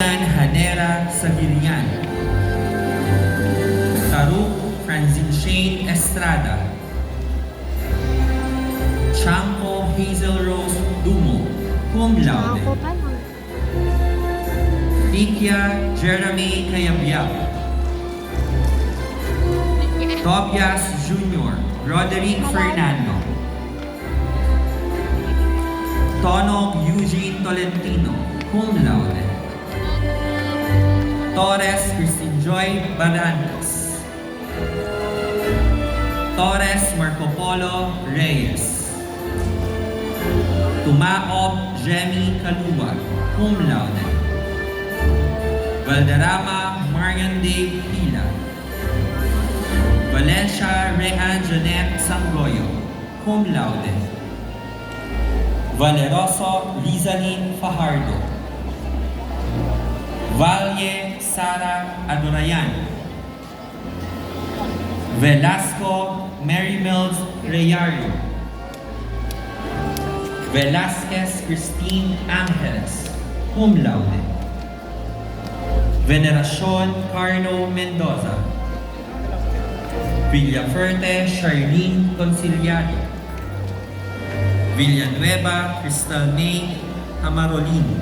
Hanera Sagirian, Taruk Francine Shane Estrada, Chanko Hazel Rose Dumo, cum laude. Ako pa lang. Tikia Jeremy Kayabyab, Tobias Jr., Roderick Fernando, Tonog Eugene Tolentino, cum laude. Torres Christine Joy Barantes, Torres Marco Polo Reyes, Tumaob Jemmy Kalua, cum laude. Valderrama Marian Dave Hila, Valencia Rehan Janet Sangoyo, cum laude. Valeroso Rizalin Fajardo, Valle Sara Adorayan, Velasco Mary Mills Reyario, Velasquez Christine Angeles, cum laude. Veneracion Carlo Mendoza, Villaferte Charlene Conciliado, Villanueva Crystal May Amarolini,